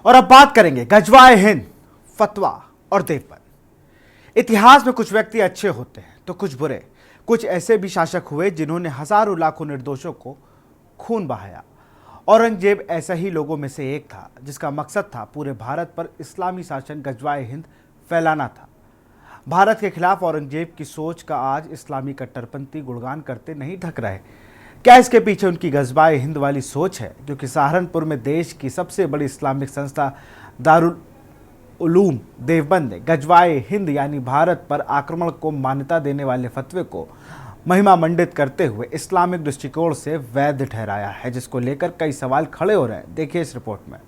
और अब बात करेंगे गजवाए हिंद, फतवा और देवबंद। इतिहास में कुछ व्यक्ति अच्छे होते हैं तो कुछ बुरे। कुछ ऐसे भी शासक हुए जिन्होंने हजारों लाखों निर्दोषों को खून बहाया। औरंगजेब ऐसा ही लोगों में से एक था जिसका मकसद था पूरे भारत पर इस्लामी शासन गजवाए हिंद फैलाना था। भारत के खिलाफ औरंगजेब की सोच का आज इस्लामी कट्टरपंथी गुणगान करते नहीं ढक रहे। क्या इसके पीछे उनकी गजवाए हिंद वाली सोच है? क्योंकि सहारनपुर में देश की सबसे बड़ी इस्लामिक संस्था दारुल उलूम देवबंद ने गजवाए हिंद यानी भारत पर आक्रमण को मान्यता देने वाले फतवे को महिमा मंडित करते हुए इस्लामिक दृष्टिकोण से वैध ठहराया है, जिसको लेकर कई सवाल खड़े हो रहे हैं। देखिए इस रिपोर्ट में।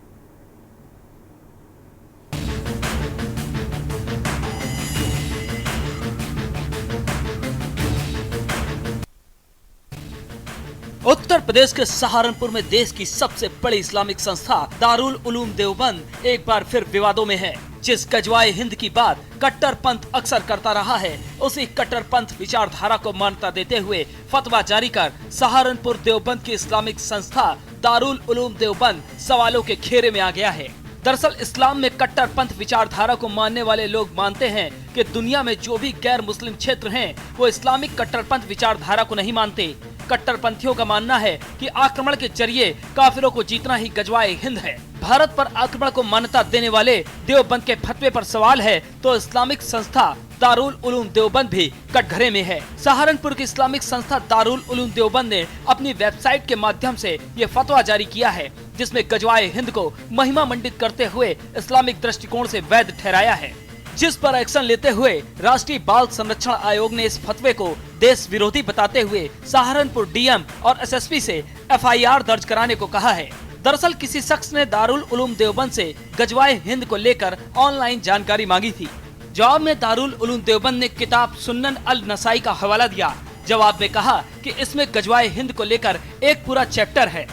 उत्तर प्रदेश के सहारनपुर में देश की सबसे बड़ी इस्लामिक संस्था दारुल उलूम देवबंद एक बार फिर विवादों में है। जिस गजवाए हिंद की बात कट्टरपंथ अक्सर करता रहा है, उसी कट्टरपंथ विचारधारा को मान्यता देते हुए फतवा जारी कर सहारनपुर देवबंद की इस्लामिक संस्था दारुल उलूम देवबंद सवालों के घेरे में आ गया है। दरअसल इस्लाम में कट्टरपंथ विचारधारा को मानने वाले लोग मानते हैं कि दुनिया में जो भी गैर मुस्लिम क्षेत्र हैं, वो इस्लामिक कट्टरपंथ विचारधारा को नहीं मानते। कट्टरपंथियों का मानना है कि आक्रमण के जरिए काफिरों को जीतना ही गजवाए हिंद है। भारत पर आक्रमण को मान्यता देने वाले देवबंद के फतवे पर सवाल है तो इस्लामिक संस्था दारुल उलूम देवबंद भी कटघरे में है। सहारनपुर की इस्लामिक संस्था दारुल उलूम देवबंद ने अपनी वेबसाइट के माध्यम से ये फतवा जारी किया है, जिसमें गजवाए हिंद को महिमा मंडित करते हुए इस्लामिक दृष्टिकोण से वैध ठहराया है। जिस पर एक्शन लेते हुए राष्ट्रीय बाल संरक्षण आयोग ने इस फतवे को देश विरोधी बताते हुए सहारनपुर डीएम और एसएसपी से एफआईआर दर्ज कराने को कहा है। दरअसल किसी शख्स ने दारुल उलूम देवबंद से गजवाए हिंद को लेकर ऑनलाइन जानकारी मांगी थी। जवाब में दारुल उलूम देवबंद ने किताब सुन्नन अल नसाई का हवाला दिया। जवाब में कहा कि इसमें गजवाए हिंद को लेकर एक पूरा चैप्टर है।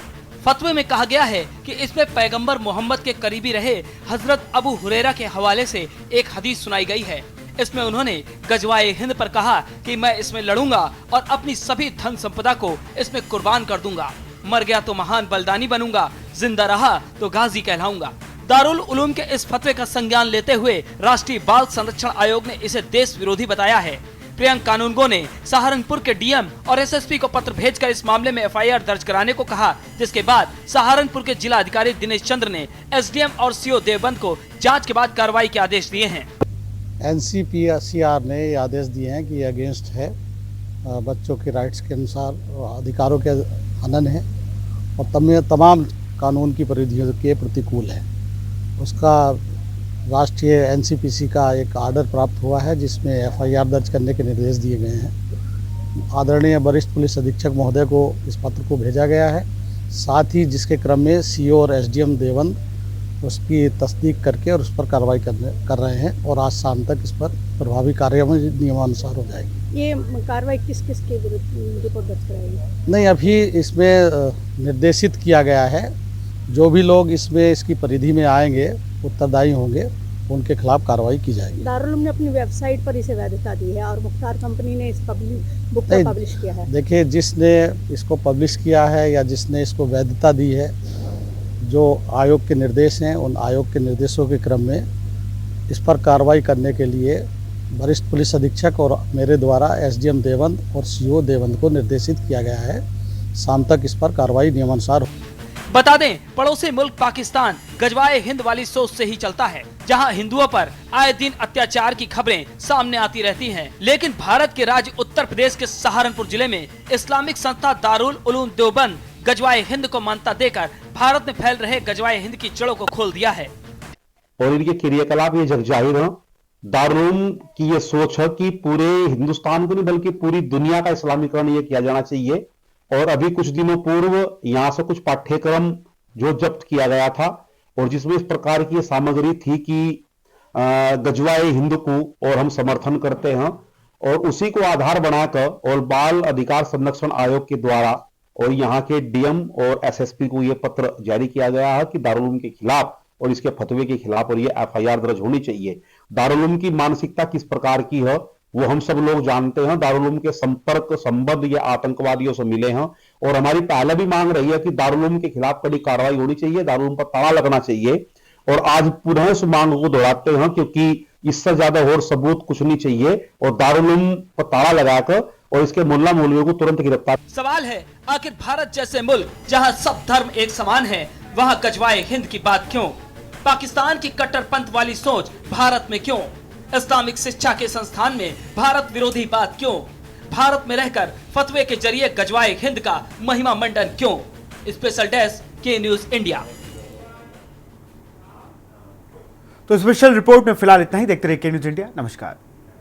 फतवे में कहा गया है कि इसमें पैगंबर मोहम्मद के करीबी रहे हजरत अबू हुरैरा के हवाले से एक हदीस सुनाई गई है। इसमें उन्होंने गजवाए हिंद पर कहा कि मैं इसमें लड़ूंगा और अपनी सभी धन संपदा को इसमें कुर्बान कर दूंगा। मर गया तो महान बलिदानी बनूंगा, जिंदा रहा तो गाजी कहलाऊंगा। दारुल उलूम के इस फतवे का संज्ञान लेते हुए राष्ट्रीय बाल संरक्षण आयोग ने इसे देश विरोधी बताया है। प्रियंक कानूनगो ने सहारनपुर के डीएम और एसएसपी को पत्र भेजकर इस मामले में एफआईआर दर्ज कराने को कहा, जिसके बाद सहारनपुर के जिला अधिकारी दिनेश चंद्र ने एसडीएम और सीओ देवबंद को जांच के बाद कार्रवाई के आदेश दिए हैं। एनसीपीसीआर ने ये आदेश दिए हैं कि ये अगेंस्ट है, बच्चों के राइट्स के अनुसार अधिकारों के हनन है और तमाम कानून की परिधियों के प्रतिकूल है। उसका राष्ट्रीय एनसीपीसी का एक आर्डर प्राप्त हुआ है, जिसमें एफआईआर दर्ज करने के निर्देश दिए गए हैं। आदरणीय वरिष्ठ पुलिस अधीक्षक महोदय को इस पत्र को भेजा गया है। साथ ही जिसके क्रम में सीओ और एसडीएम देवबंद उसकी तस्दीक करके और उस पर कार्रवाई कर रहे हैं और आज शाम तक इस पर प्रभावी कार्रवाई नियमानुसार हो जाएगी। ये कार्रवाई किस के विरुद्ध रिपोर्ट दर्ज कराएगी? नहीं, अभी इसमें निर्देशित किया गया है जो भी लोग इसमें इसकी परिधि में आएंगे, उत्तरदायी होंगे, उनके खिलाफ कार्रवाई की जाएगी। दारुल उलूम ने अपनी वेबसाइट पर इसे वैधता दी है और मुख्तार कंपनी ने इस बुक को पब्लिश किया है। देखिए, जिसने इसको पब्लिश किया है या जिसने इसको वैधता दी है, जो आयोग के निर्देश हैं, उन आयोग के निर्देशों के क्रम में इस पर कार्रवाई करने के लिए वरिष्ठ पुलिस अधीक्षक और मेरे द्वारा एसडीएम देवबंद और सीओ देवबंद को निर्देशित किया गया है। शाम तक इस पर कार्रवाई नियमानुसार। बता दें, पड़ोसी मुल्क पाकिस्तान गजवाए हिंद वाली सोच से ही चलता है, जहां हिंदुओं पर आए दिन अत्याचार की खबरें सामने आती रहती हैं। लेकिन भारत के राज्य उत्तर प्रदेश के सहारनपुर जिले में इस्लामिक संस्था दारुल उलूम देवबंद गजवाए हिंद को मान्यता देकर भारत में फैल रहे गजवाए हिंद की जड़ों को खोल दिया है और इनके क्रियाकलाप ये जग जाहिर है। दारुल उलूम की ये सोच है कि पूरे हिंदुस्तान को नहीं बल्कि पूरी दुनिया का इस्लामीकरण ये किया जाना चाहिए। और अभी कुछ दिनों पूर्व यहां से कुछ पाठ्यक्रम जो जब्त किया गया था और जिसमें इस प्रकार की सामग्री थी कि गजवाए हिंद को और हम समर्थन करते हैं, और उसी को आधार बनाकर और बाल अधिकार संरक्षण आयोग के द्वारा और यहाँ के डीएम और एसएसपी को यह पत्र जारी किया गया है कि दारुल उलूम के खिलाफ और इसके फतवे के खिलाफ और ये एफआईआर दर्ज होनी चाहिए। दारुल उलूम की मानसिकता किस प्रकार की है वो हम सब लोग जानते हैं। दारुल उलूम के संपर्क संबंध ये आतंकवादियों से मिले हैं और हमारी पहले भी मांग रही है कि दारुल उलूम के खिलाफ कड़ी कार्रवाई होनी चाहिए, दारुल उलूम पर ताला लगना चाहिए और आज पुनः इस मांग को दोहराते हैं, क्योंकि इससे ज्यादा और सबूत कुछ नहीं चाहिए और दारुल उलूम पर ताला लगाकर और इसके मुल्ला मौलवियों को तुरंत गिरफ्तार। सवाल है, आखिर भारत जैसे मुल्क जहां सब धर्म एक समान है, वहां गजवाए हिंद की बात क्यों? पाकिस्तान की कट्टरपंथ वाली सोच भारत में क्यों? इस्लामिक शिक्षा के संस्थान में भारत विरोधी बात क्यों? भारत में रहकर फतवे के जरिए गजवाए हिंद का महिमा मंडन क्यों? स्पेशल डेस्क के न्यूज इंडिया। तो स्पेशल रिपोर्ट में फिलहाल इतना ही। देखते रहिए के न्यूज इंडिया। नमस्कार।